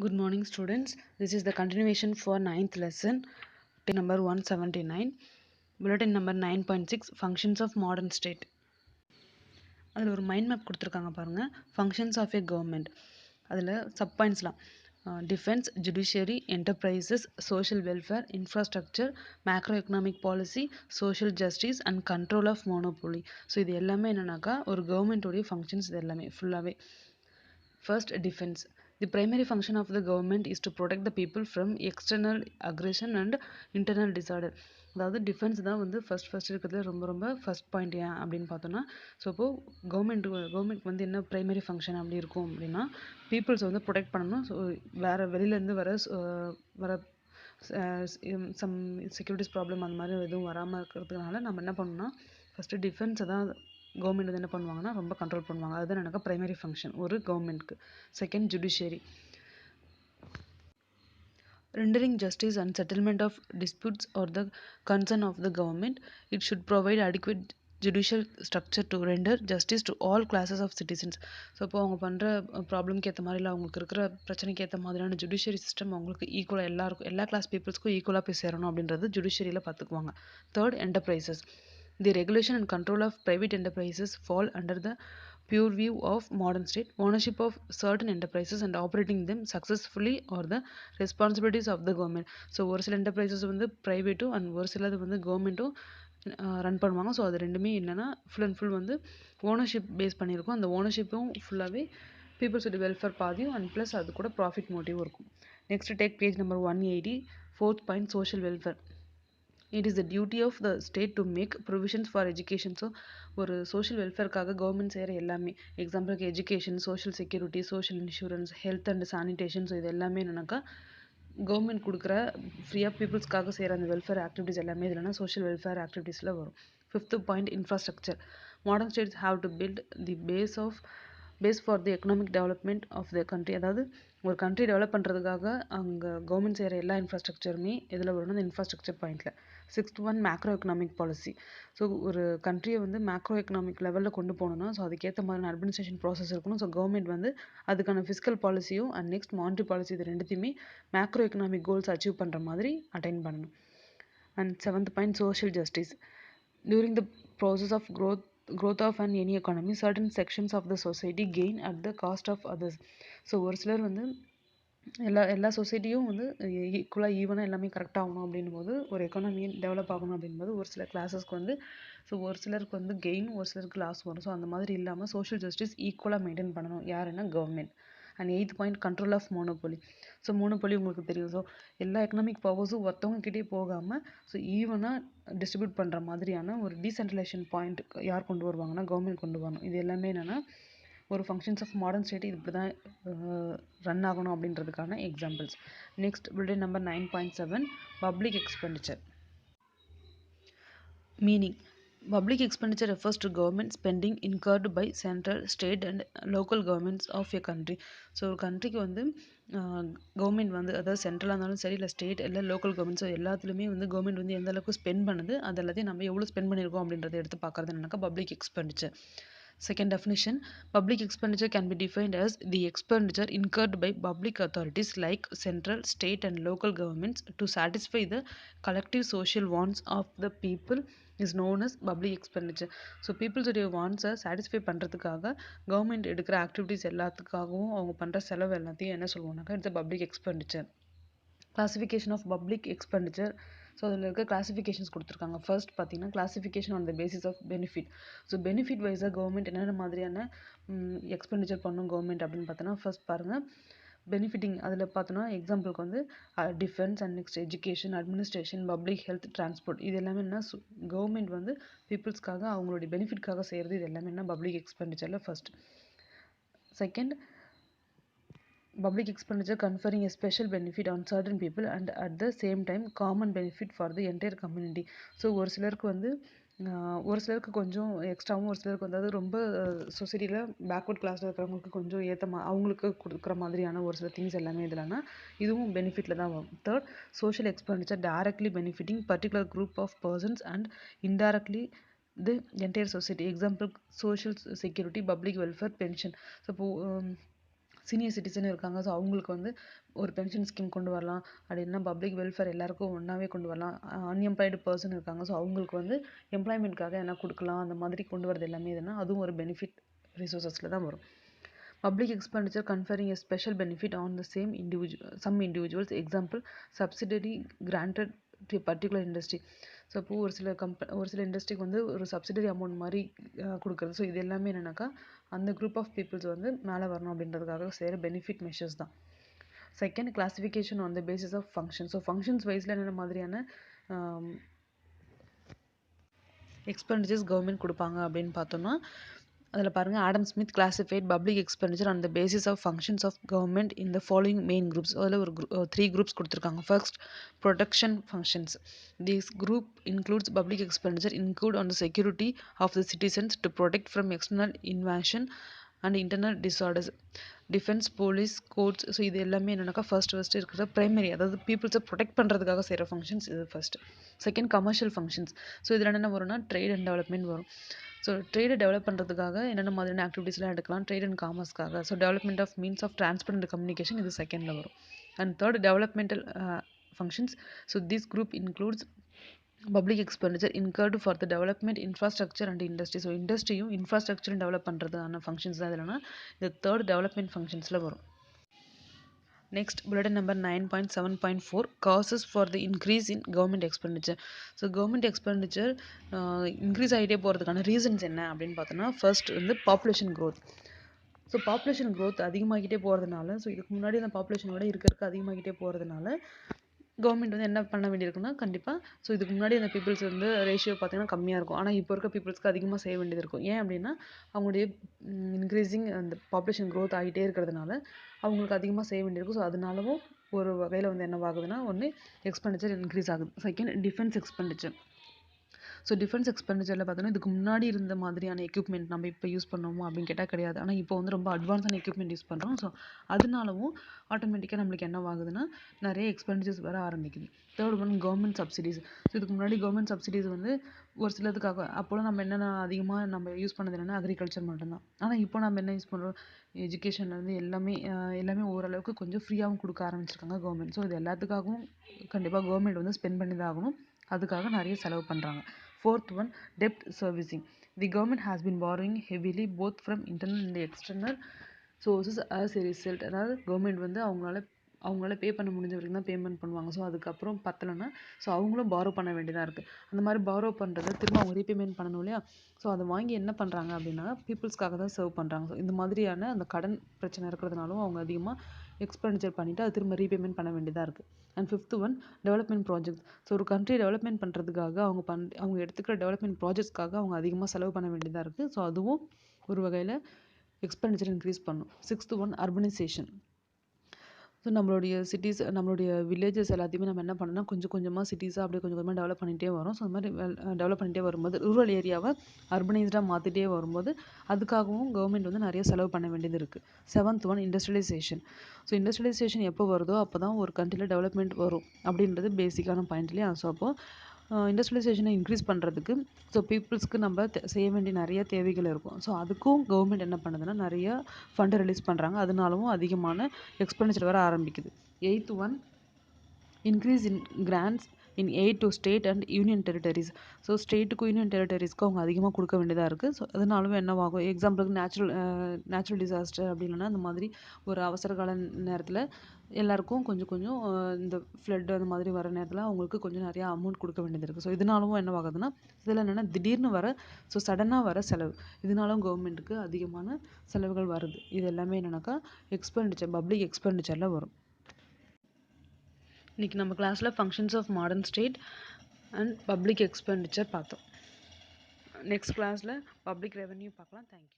Good morning, students. This is the continuation for 9th lesson, number 179, bulletin number 9.6, functions of modern state. அதில் ஒரு mind map கொடுத்துருக்காங்க பாருங்க, functions of a government. அதில் sub பாயிண்ட்ஸ்லாம் defence, judiciary, enterprises, social welfare, infrastructure, macro economic policy, social justice and control of monopoly. So இது எல்லாமே என்னன்னாக்கா ஒரு கவர்மெண்ட்டோடைய ஃபங்க்ஷன்ஸ் இது எல்லாமே ஃபுல்லாகவே. First, defense. The primary function of the government is to protect the people from external aggression and internal disorder. அதாவது defence தான் வந்து ஃபர்ஸ்ட் இருக்கிறதுல ரொம்ப ஃபர்ஸ்ட் பாயிண்ட் ஏன் அப்படின்னு பார்த்தோன்னா, ஸோ இப்போது கவர்மெண்ட் வந்து என்ன ப்ரைமரி ஃபங்க்ஷன் அப்படி இருக்கும் அப்படின்னா, பீப்புள்ஸ் வந்து ப்ரொடெக்ட் பண்ணணும். ஸோ வெளியிலேருந்து வர சம் செக்யூரிட்டிஸ் ப்ராப்ளம் அந்த மாதிரி எதுவும் வராமல் இருக்கிறதுனால நம்ம என்ன பண்ணணும்னா, ஃபஸ்ட்டு டிஃபென்ஸை தான் கவர்மெண்ட் வந்து என்ன பண்ணுவாங்கன்னா ரொம்ப கண்ட்ரோல் பண்ணுவாங்க. அதுதான் எனக்கு ப்ரைமரி ஃபங்க்ஷன் ஒரு கவர்மெண்ட்க்கு. Second, judiciary. Rendering justice and settlement of disputes or the concern of the government, it should provide adequate judicial structure to render justice to all classes of citizens. So இப்போ அவங்க பண்ணுற ப்ராப்ளம்க்கு ஏற்ற மாதிரி இல்லை, அவங்களுக்கு இருக்கிற பிரச்சனைக்கு ஏற்ற மாதிரியான ஜுடிஷியரி சிஸ்டம் அவங்களுக்கு ஈக்குவலாக எல்லா கிளாஸ் பீப்புள்ஸ்க்கும் ஈக்குவலாக போய் சேரணும் அப்படின்றது ஜுடிஷியரியில் பார்த்துக்குவாங்க. Third, enterprises. The regulation and control of private enterprises fall under the purview of modern state. Ownership of certain enterprises and operating them successfully are the responsibilities of the government. So ஒரு சில enterprises வந்து ப்ரைவேட்டும் and ஒரு சிலது வந்து கவர்மெண்ட்டும் run பண்ணுவாங்க. So அது ரெண்டுமே என்னென்னா ஃபுல் அண்ட் ஃபுல் வந்து ஓனர்ஷிப் பேஸ் பண்ணியிருக்கும். அந்த ஓனர்ஷிப்பும் ஃபுல்லாகவே பீப்புள்ஸோட வெல்ஃபேர் பாதியும் அண்ட் ப்ளஸ் அது கூட ப்ராஃபிட் மோட்டிவ் இருக்கும். Next take page number 180, fourth point, social welfare. It is the duty of the state to make provisions for education. So ஒரு social வெல்ஃபேருக்காக government செய்கிற எல்லாமே, எக்ஸாம்பிளுக்கு education, social security, social insurance, health and sanitation, so இது எல்லாமே என்னன்னாக்கா government கொடுக்குற ஃப்ரீயாக பீப்புள்ஸ்க்காக செய்கிற அந்த வெல்ஃபேர் ஆக்டிவிட்டிஸ் எல்லாமே இதுலனா சோஷியல் வெல்ஃபேர் ஆக்டிவிட்டீஸில் வரும். Fifth point, infrastructure. Modern states have to build the base for the economic development of the country. அதாவது ஒரு கண்ட்ரி டெவலப் பண்ணுறதுக்காக அங்கே கவர்மெண்ட் செய்கிற எல்லா இன்ஃப்ராஸ்ட்ரக்சருமே இதில் வரணும், அந்த இன்ஃப்ராஸ்ட்ரக்சர் பாயிண்டில். Sixth one, macro economic policy. So ஒரு கண்ட்ரியை வந்து மேக்ரோ எக்கனாமிக் லெவலில் கொண்டு போகணுன்னா ஸோ அதுக்கேற்ற மாதிரியான அட்மினிஸ்ட்ரேஷன் ப்ராசஸ் இருக்கணும். ஸோ கவர்மெண்ட் வந்து அதுக்கான ஃபிஸ்கல் பாலிசியும் அண்ட் நெக்ஸ்ட் மானிட்டரி பாலிசி இது ரெண்டுத்தையுமே மேக்ரோ எக்கனாமிக் கோல்ஸ் அச்சீவ் பண்ணுற மாதிரி அட்டைன் பண்ணணும். And seventh point, social justice. During the process of growth of any economy, certain sections of the society gain at the cost of others. So ஒரு சிலர் வந்து எல்லா சொசைட்டியும் வந்து ஈக்குவலாக ஈவனாக எல்லாமே கரெக்டாக ஆகணும் அப்படின் போது, ஒரு எக்கானமி டெவலப் ஆகணும் அப்படின்போது ஒரு சில கிளாஸஸ்க்கு வந்து ஸோ ஒரு சிலருக்கு வந்து கெயின், ஒரு சிலருக்கு லாஸ் வரும். ஸோ அந்த மாதிரி இல்லாமல் சோஷியல் ஜஸ்டிஸ் ஈக்குவலாக மெயின்டைன் பண்ணணும். யாருன்னா government. And eighth point, control of monopoly. So monopoly உங்களுக்கு தெரியும். ஸோ எல்லா எக்கனாமிக் பவர்ஸும் ஒருத்தவங்ககிட்டே போகாமல் ஸோ ஈவனாக டிஸ்ட்ரிபியூட் பண்ணுற மாதிரியான ஒரு டீசென்ட்ரலைசேஷன் பாயிண்ட் யார் கொண்டு வருவாங்கன்னா கவர்மெண்ட் கொண்டு வரணும். இது எல்லாமே என்னென்னா ஒரு ஃபங்க்ஷன்ஸ் ஆஃப் மாடர்ன் ஸ்டேட் இது இப்படி தான் ரன் ஆகணும் அப்படின்றதுக்கான examples. Next bullet number 9.7, public expenditure. Meaning. Public expenditure refers to government spending incurred by central, state and local governments of a country. So ஒரு கண்ட்ரிக்கு வந்து கவர்மெண்ட் வந்து அதாவது சென்ட்ரலாக இருந்தாலும் சரி இல்லை ஸ்டேட் இல்லை லோக்கல் கவர்மெண்ட், ஸோ எல்லாத்துலேயுமே வந்து கவர்மெண்ட் வந்து எந்த அளவுக்கு ஸ்பெண்ட் பண்ணுது அது எல்லாத்தையும் நம்ம எவ்வளோ ஸ்பெண்ட் பண்ணியிருக்கோம் அப்படின்றத எடுத்து பார்க்குறது என்னன்னாக்கா public expenditure. Second definition, public expenditure can be defined as the expenditure incurred by public authorities like central, state and local governments to satisfy the collective social wants of the people is known as public expenditure. So பீப்புள்ஸுடைய வாண்ட்ஸை satisfy பண்ணுறதுக்காக government எடுக்கிற activities எல்லாத்துக்காகவும் அவங்க பண்ணுற செலவு எல்லாத்தையும் என்ன சொல்லுவோம்னாக்கா it's public expenditure. Classification of public expenditure. So அதில் இருக்க கிளாசிஃபிகேஷன்ஸ் கொடுத்துருக்காங்க. ஃபர்ஸ்ட் பார்த்தீங்கன்னா classification on the basis of benefit. So benefit வைஸாக கவர்மெண்ட் என்னென்ன மாதிரியான எக்ஸ்பெண்டிச்சர் பண்ணும் கவர்மெண்ட் அப்படின்னு பார்த்தோன்னா, ஃபர்ஸ்ட் பாருங்கள் பெனிஃபிட்டிங். அதில் பார்த்தோன்னா எக்ஸாம்பிளுக்கு வந்து defence and next education, administration, public health, transport, இது எல்லாமே என்ன கவர்மெண்ட் வந்து பீப்புள்ஸ்க்காக அவங்களுடைய பெனிஃபிட்காக செய்கிறது. இது எல்லாமே என்ன பப்ளிக் எக்ஸ்பெண்டிச்சரில் first. Second, public expenditure conferring a special benefit on certain people and at the same time common benefit for the entire community. So ஒரு சிலருக்கு கொஞ்சம் எக்ஸ்ட்ராவும், ஒரு சிலருக்கு வந்து ரொம்ப சொசைட்டியில் பேக்வர்ட் கிளாஸில் இருக்கிறவங்களுக்கு கொஞ்சம் அவங்களுக்கு கொடுக்குற மாதிரியான ஒரு சில திங்ஸ் எல்லாமே இதுலனா இதுவும் பெனிஃபிட்டில் தான் வரும். Third, social expenditure directly benefiting particular group of persons and indirectly the entire society. Example, social security, public welfare, pension. So senior citizen இருக்காங்க. ஸோ அவங்களுக்கு வந்து ஒரு பென்ஷன் ஸ்கீம் கொண்டு வரலாம். அப்படி இல்லைனா பப்ளிக் வெல்ஃபேர் எல்லாருக்கும் ஒன்றாவே கொண்டு வரலாம். அன்எம்ப்ளாய்டு பர்சன் இருக்காங்க. ஸோ அவங்களுக்கு வந்து எம்ப்ளாய்மெண்ட்காக என்ன கொடுக்கலாம், அந்த மாதிரி கொண்டு வரது எல்லாமே எதுனா அதுவும் ஒரு பெனிஃபிட் ரிசோர்ஸஸில் தான் வரும். Public expenditure conferring a special benefit on the some individuals. Example, subsidy granted to a particular industry. So இப்போ ஒரு சில இண்டஸ்ட்ரிக்கு வந்து ஒரு சப்சிடரி அமௌண்ட் மாதிரி கொடுக்குறது. ஸோ இது எல்லாமே என்னென்னாக்கா அந்த குரூப் ஆஃப் பீப்புள்ஸ் வந்து மேலே வரணும் அப்படின்றதுக்காக செய்கிற பெனிஃபிட் மெஷர்ஸ் தான். Second, classification on the basis of function. So functions வைஸில் என்னென்ன மாதிரியான எக்ஸ்பெண்டிச்சர்ஸ் கவர்மெண்ட் கொடுப்பாங்க அப்படின்னு பார்த்தோம்னா, அதில் பாருங்கள், Adam Smith classified public expenditure on the basis of functions of government in the following main groups. அதில் ஒரு 3 குரூப்ஸ் கொடுத்துருக்காங்க. First, protection functions. This group includes public expenditure include on the security of the citizens to protect from external invasion and internal disorders. Defence, police, courts. So இது எல்லாமே என்னென்னாக்கா first இருக்கிற primary, அதாவது பீப்புள்ஸை protect பண்ணுறதுக்காக செய்கிற functions இது first. Second, commercial functions. So இதில் என்னென்ன வரும்னா ட்ரேட் அண்ட் டெவலப்மெண்ட் வரும். ஸோ ட்ரேடை டெவலப் பண்ணுறதுக்காக என்னென்ன மாதிரியான ஆக்டிவிட்டீஸ்லாம் எடுக்கலாம், ட்ரேட் அண்ட் காமர்ஸ்க்காக. So development of means of transport and communication இது செகண்டில் வரும். And third, developmental functions. So this group includes public expenditure incurred for the development infrastructure and industry. So இண்டஸ்ட்ரியும் இன்ஃப்ராஸ்ட்ரக்சரும் டெவலப் பண்ணுறதுக்கான ஃபங்க்ஷன்ஸ் தான் இல்லைனா இந்த தேர்ட் டெவலப்மெண்ட் ஃபங்க்ஷன்ஸில் வரும். Next, புல்லட்டன் number 9.7.4 causes for the increase in government expenditure. So government expenditure increase ஆகிட்டே போகிறதுக்கான ரீசன்ஸ் என்ன அப்படின்னு பார்த்தோன்னா, ஃபர்ஸ்ட் வந்து population growth. So population growth அதிகமாகிட்டே போகிறதுனால, ஸோ இதுக்கு முன்னாடி அந்த பாப்புலேஷனோட இருக்க அதிகமாகிட்டே போகிறதுனால கவர்மெண்ட் வந்து என்ன பண்ண வேண்டியிருக்குன்னா, கண்டிப்பாக ஸோ இதுக்கு முன்னாடி அந்த பீப்புள்ஸ் வந்து ரேஷியோ பார்த்தீங்கன்னா கம்மியாக இருக்கும். ஆனால் இப்போ இருக்க பீப்புள்ஸ்க்கு அதிகமாக செய்ய வேண்டியது இருக்கும். ஏன் அப்படின்னா, அவங்களுடைய இன்க்ரீஸிங் அந்த பாப்புலேஷன் க்ரோத் ஆகிட்டே இருக்கிறதுனால அவங்களுக்கு அதிகமாக செய்ய வேண்டியிருக்கும். ஸோ அதனாலவும் ஒரு வகையில் வந்து என்னவாகுதுன்னா, ஒன்று எக்ஸ்பெண்டிச்சர் இன்க்ரீஸ் ஆகுது. Second, defence expenditure. So defence எக்ஸ்பெண்டிச்சரில் பார்த்தோன்னா, இதுக்கு முன்னாடி இருந்த மாதிரியான எக்யூப்மெண்ட் நம்ம இப்போ யூஸ் பண்ணோமா அப்படின்னு கேட்டால் கிடையாது. ஆனால் இப்போ வந்து ரொம்ப அட்வான்ஸான எக்யூப்மெண்ட் யூஸ் பண்ணுறோம். ஸோ அதனாலவும் ஆட்டோமேட்டிக்காக நம்மளுக்கு என்னவாகுதுன்னா, நிறைய எக்ஸ்பெண்டிச்சர்ஸ் வர ஆரம்பிக்குது. Third one, government subsidies. So இதுக்கு முன்னாடி கவர்மெண்ட் சப்சிடிஸ் வந்து ஒரு சிலதுக்காக அப்போலாம் நம்ம என்னென்ன அதிகமாக நம்ம யூஸ் பண்ணது என்னென்னா அக்ரிகல்ச்சர் மட்டும்தான். ஆனால் இப்போ நம்ம என்ன யூஸ் பண்ணுறோம், எஜுகேஷன்லேருந்து எல்லாமே ஓரளவுக்கு கொஞ்சம் ஃப்ரீயாகவும் கொடுக்க ஆரம்பிச்சிருக்காங்க கவர்மெண்ட். ஸோ இது எல்லாத்துக்காகவும் கண்டிப்பாக கவர்மெண்ட் வந்து ஸ்பெண்ட் பண்ணி தான் ஆகணும். அதுக்காக நிறைய செலவு பண்ணுறாங்க. Fourth one, debt servicing. The government has been borrowing heavily both from internal and external sources as a result. அதாவது கவர்மெண்ட் வந்து அவங்களால பே பண்ண முடிஞ்ச வரைக்கும் தான் பேமெண்ட் பண்ணுவாங்க. ஸோ அதுக்கப்புறம் பத்தலைன்னா ஸோ அவங்களும் பாரோ பண்ண வேண்டியதாக இருக்குது. அந்த மாதிரி பாரோ பண்ணுறதை திரும்ப அவங்க ரீபேமெண்ட் பண்ணணும் இல்லையா? ஸோ அதை வாங்கி என்ன பண்ணுறாங்க அப்படின்னா, பீப்புள்ஸ்க்காக தான் சர்வ் பண்ணுறாங்க. ஸோ இந்த மாதிரியான அந்த கடன் பிரச்சனை இருக்கிறதுனாலும் அவங்க அதிகமாக எக்ஸ்பெண்டிச்சர் பண்ணிவிட்டு அது திரும்ப ரீபேமெண்ட் பண்ண வேண்டியதாக இருக்குது. And fifth one, development project. So ஒரு கண்ட்ரி டெவலப்மெண்ட் பண்ணுறதுக்காக அவங்க எடுத்துக்கிற டெவலப்மெண்ட் ப்ராஜெக்ட்ஸ்க்காக அவங்க அதிகமாக செலவு பண்ண வேண்டியதாக இருக்குது. ஸோ அதுவும் ஒரு வகையில் எக்ஸ்பெண்டிச்சர் இன்க்ரீஸ் பண்ணும். Sixth one, urbanisation. ஸோ நம்மளுடைய வில்லேஜஸ் எல்லாத்தையுமே நம்ம என்ன பண்ணோம்னா, கொஞ்சம் கொஞ்சமாக சிட்டிஸாக அப்படியே கொஞ்சம் கொஞ்சமாக டெவலப் பண்ணிகிட்டே வரும். ஸோ அந்த மாதிரி டெவலப் பண்ணிகிட்டே வரும்போது ரூரல் ஏரியாவை அர்பனைஸ்டாக மாற்றிட்டே வரும்போது அதுக்காகவும் கவர்மெண்ட் வந்து நிறைய செலவு பண்ண வேண்டியது இருக்குது. Seventh one, industrialisation. So industrialisation எப்போ வருதோ அப்போ தான் ஒரு கண்ட்ரியில் டெவலப்மெண்ட் வரும் அப்படின்றது பேசிக்கான பாயிண்ட் இல்லையா? ஸோ அப்போது இண்டஸ்ட்ரியலைசேஷனை இன்க்ரீஸ் பண்ணுறதுக்கு ஸோ பீப்புள்ஸ்க்கு நம்ம செய்ய வேண்டிய நிறைய தேவைகள் இருக்கும். ஸோ அதுக்கும் கவர்மெண்ட் என்ன பண்ணுதுன்னா, நிறைய ஃபண்டை ரிலீஸ் பண்ணுறாங்க. அதனாலவும் அதிகமான எக்ஸ்பெண்டிச்சர் வர ஆரம்பிக்குது. Eighth one, increase in grants in aid to state and union territories. So ஸ்டேட்டுக்கும் யூனியன் டெரிட்டரிஸ்க்கும் அவங்க அதிகமாக கொடுக்க வேண்டியதாக இருக்குது. ஸோ அதனாலும் என்னவாகும், எக்ஸாம்பிளுக்கு நேச்சுரல் டிசாஸ்டர் அப்படி இல்லைன்னா அந்த மாதிரி ஒரு அவசர கால நேரத்தில் எல்லாருக்கும் கொஞ்சம் கொஞ்சம் இந்த ஃப்ளட் அந்த மாதிரி வர நேரத்தில் அவங்களுக்கு கொஞ்சம் நிறையா அமௌண்ட் கொடுக்க வேண்டியது இருக்குது. ஸோ இதனாலும் என்னவாகுதுன்னா, இதில் என்னென்னா திடீர்னு வர சடனாக வர செலவு, இதனாலும் கவர்மெண்ட்டுக்கு அதிகமான செலவுகள் வருது. இது எல்லாமே என்னென்னாக்கா பப்ளிக் எக்ஸ்பெண்டிச்சரில் வரும். இன்றைக்கி நம்ம கிளாஸில் functions of modern state and public expenditure பார்த்தோம். நெக்ஸ்ட் கிளாஸில் பப்ளிக் ரெவென்யூ பார்க்கலாம். தேங்க்யூ.